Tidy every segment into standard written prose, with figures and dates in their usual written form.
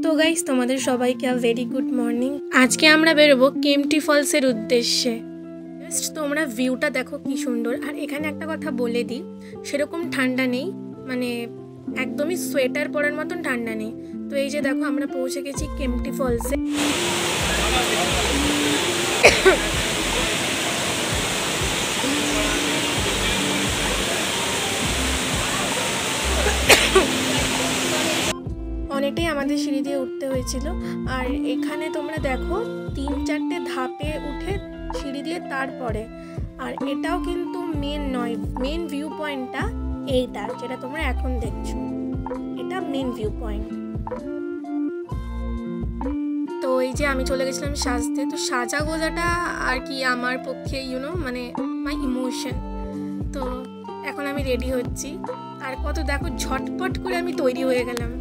তো গাইস তোমাদের সবাইকে ভেরি গুড মর্নিং। আজকে আমরা বেরোবো কেম্পটি ফলসের উদ্দেশ্যে। জাস্ট তোমরা ভিউটা দেখো কি সুন্দর। আর এখানে একটা কথা বলে দিই, সেরকম ঠান্ডা নেই, মানে একদমই সোয়েটার পরার মতন ঠান্ডা নেই। তো এই যে দেখো আমরা পৌঁছে গেছি কেম্পটি ফলসে। অনেকটাই আমাদের সিঁড়ি দিয়ে উঠতে হয়েছিল। আর এখানে তোমরা দেখো 3-4টে ধাপে উঠে সিঁড়ি দিয়ে তারপরে। আর এটাও কিন্তু মেন নয়, মেন ভিউ পয়েন্টটা এইটা যেটা তোমরা এখন দেখছো, এটা মেন ভিউ পয়েন্ট। তো এই যে আমি চলে গেছিলাম সাজতে। তো সাজা গোজাটা আর কি আমার পক্ষে মানে মাই ইমোশন। তো এখন আমি রেডি হচ্ছি। আর কত দেখো ঝটপট করে আমি তৈরি হয়ে গেলাম।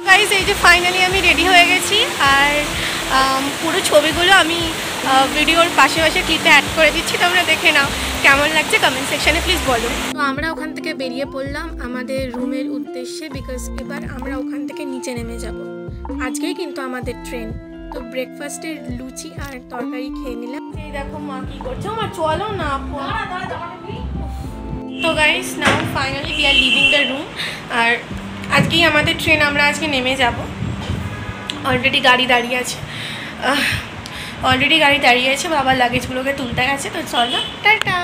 গাইস এই যে ফাইনালি আমি রেডি হয়ে গেছি। আর পুরো ছবিগুলো আমি ভিডিওর পাশে পাশে ক্লিপে অ্যাড করে দিচ্ছি, তোমরা দেখে নাও কেমন লাগছে কমেন্ট সেকশনে প্লিজ বলো। তো আমরা ওখান থেকে বেরিয়ে পড়লাম আমাদের রুমের উদ্দেশ্যে, বিকজ এবার আমরা ওখান থেকে নিচে নেমে যাব। আজকেই কিন্তু আমাদের ট্রেন। তো ব্রেকফাস্টের লুচি আর তরকারি খেয়ে নিলাম। এই দেখো মা কি করছে, মা চলো না। তো guys now finally we are leaving the room. আর আজকেই আমাদের ট্রেন, আমরা আজকে নেমে যাব। অলরেডি গাড়ি দাঁড়িয়ে আছে, বাবার লাগেজগুলোকে তুলতে গেছে। তো চলো টাটা।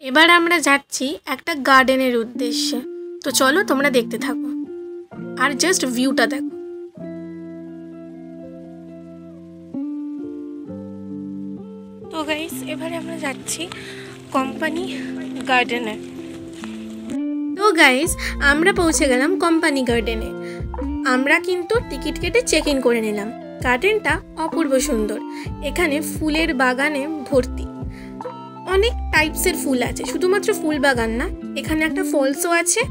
এবার আমরা যাচ্ছি একটা গার্ডেনের উদ্দেশ্যে। তো চলো তোমরা দেখতে থাকো আর জাস্ট ভিউটা দেখো। তো গাইস এবারে আমরা যাচ্ছি কোম্পানি গার্ডেনে। তো গাইস আমরা পৌঁছে গেলাম কোম্পানি গার্ডেনে। আমরা কিন্তু টিকিট কেটে চেক ইন করে নিলাম। গার্ডেনটা অপূর্ব সুন্দর। এখানে ফুলের বাগানে ভর্তি, অনেক টাইপসের ফুল আছে। শুধুমাত্র ফুল বাগান না, এখানে একটা ফলসও আছে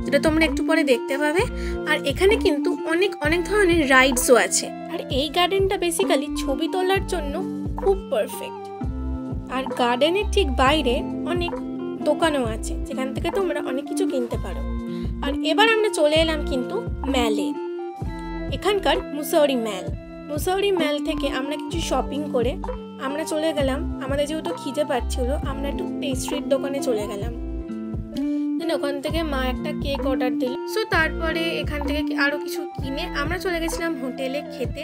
যেটা তোমরা একটু পরে দেখতে পাবে। আর এখানে কিন্তু অনেক অনেক ধরনের রাইডসও আছে। আর এই গার্ডেনটা বেসিক্যালি ছবি তোলার জন্য খুব পারফেক্ট। আর গার্ডেনের ঠিক বাইরে অনেক দোকানও আছে যেখান থেকে তোমরা অনেক কিছু কিনতে পারো। আর এবার আমরা চলে এলাম কিন্তু ম্যালে, এখানকার মুসৌরি ম্যাল থেকে আমরা কিছু শপিং করে আমরা চলে গেলাম। আমাদের যেহেতু খিদে পাচ্ছিল, আমরা একটু পেস্ট্রির দোকানে চলে গেলাম। ওখান থেকে মা একটা কেক অর্ডার দিল। সো তারপরে এখান থেকে আরও কিছু কিনে আমরা চলে গেছিলাম হোটেলে খেতে।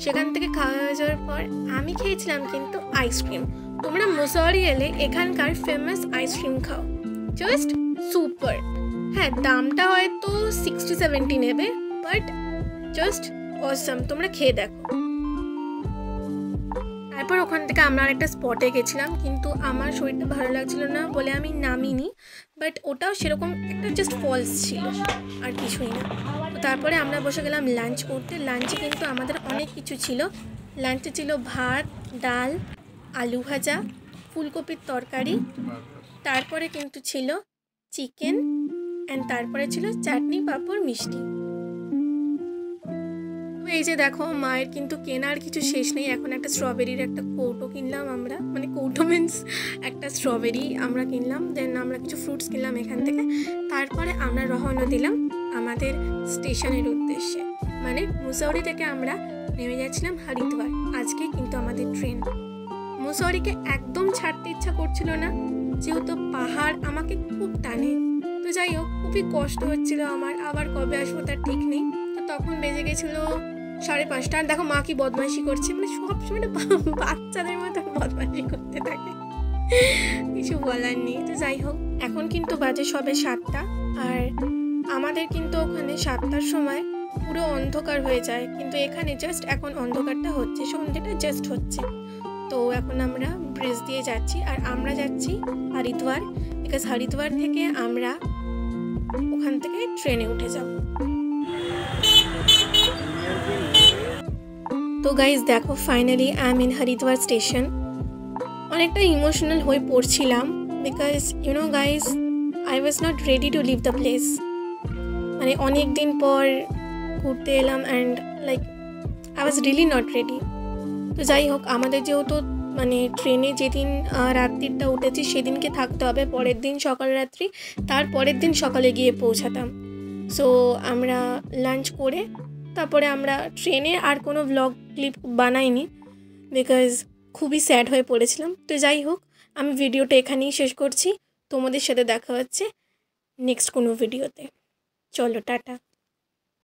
সেখান থেকে খাওয়া হয়ে যাওয়ার পর আমি খেয়েছিলাম কিন্তু আইসক্রিম। তোমরা মুসৌরি এলে এখানকার ফেমাস আইসক্রিম খাও, জাস্ট সুপার। হ্যাঁ, দামটা হয়তো 60-70 নেবে, বাট জাস্ট অসাম, তোমরা খেয়ে দেখো। তারপর ওখান থেকে আমরা একটা স্পটে গেছিলাম, কিন্তু আমার শরীরটা ভালো লাগছিল না বলে আমি নামিনি। বাট ওটাও সেরকম একটা জাস্ট ফলস ছিল, আর কিছুই না। তো তারপরে আমরা বসে গেলাম লাঞ্চ করতে। লাঞ্চে কিন্তু আমাদের অনেক কিছু ছিল। লাঞ্চে ছিল ভাত, ডাল, আলু ভাজা, ফুলকপির তরকারি, তারপরে কিন্তু ছিল চিকেন, অ্যান্ড তারপরে ছিল চাটনি, পাঁপড়, মিষ্টি। তো এই যে দেখো মায়ের কিন্তু কেনার কিছু শেষ নেই। এখন একটা স্ট্রবেরির একটা কৌটো কিনলাম আমরা, মানে কৌটো মিন্স একটা স্ট্রবেরি আমরা কিনলাম। দেন আমরা কিছু ফ্রুটস কিনলাম এখান থেকে। তারপরে আমরা রওনা দিলাম আমাদের স্টেশনের উদ্দেশ্যে, মানে মুসৌরি থেকে আমরা নেমে যাচ্ছিলাম হরিদ্বার। আজকে কিন্তু আমাদের ট্রেন। মুসৌরিকে একদম ছাড়তে ইচ্ছা করছিল না, যেহেতু পাহাড় আমাকে খুব টানে। তো যাই হোক, খুবই কষ্ট হচ্ছিল আমার। আবার কবে আসবো তার ঠিক নেই। তো তখন বেজে গেছিলো 5:30। আর দেখো মা কি বদমাইশি করছে, মানে সবসময় বাচ্চাদের মতো বদমাইশি করতে থাকে, কিছু বলার নেই। তো যাই হোক, এখন কিন্তু বাজে সবে 7টা। আর আমাদের কিন্তু ওখানে 7টার সময় পুরো অন্ধকার হয়ে যায়, কিন্তু এখানে জাস্ট এখন অন্ধকারটা হচ্ছে, সন্ধ্যেটা জাস্ট হচ্ছে। তো এখন আমরা ব্রিজ দিয়ে যাচ্ছি। আর আমরা যাচ্ছি হরিদ্বার, বিকজ হরিদ্বার থেকে আমরা ওখান থেকে ট্রেনে উঠে যাব। তো গাইজ দেখো finally I am in Haridwar station. অনেকটা ইমোশনাল হয়ে পড়ছিলাম, because guys I was not ready to leave the place. মানে অনেক দিন পর ঘুরতে এলাম, and like I was really not ready. তো যাই হোক, আমাদের যেহেতু মানে ট্রেনে যেদিন রাত্রিটা উঠেছি সেদিনকে থাকতে হবে, পরের দিন সকাল রাত্রি, তার পরের দিন সকালে গিয়ে পৌঁছাতাম। সো আমরা লাঞ্চ করে তারপরে আমরা ট্রেনে আর কোনো ব্লগ ক্লিপ বানাইনি, বিকজ খুবই স্যাড হয়ে পড়েছিলাম। তো যাই হোক, আমি ভিডিওটা এখানেই শেষ করছি। তোমাদের সাথে দেখা হচ্ছে নেক্সট কোনো ভিডিওতে। চলো, টাটা।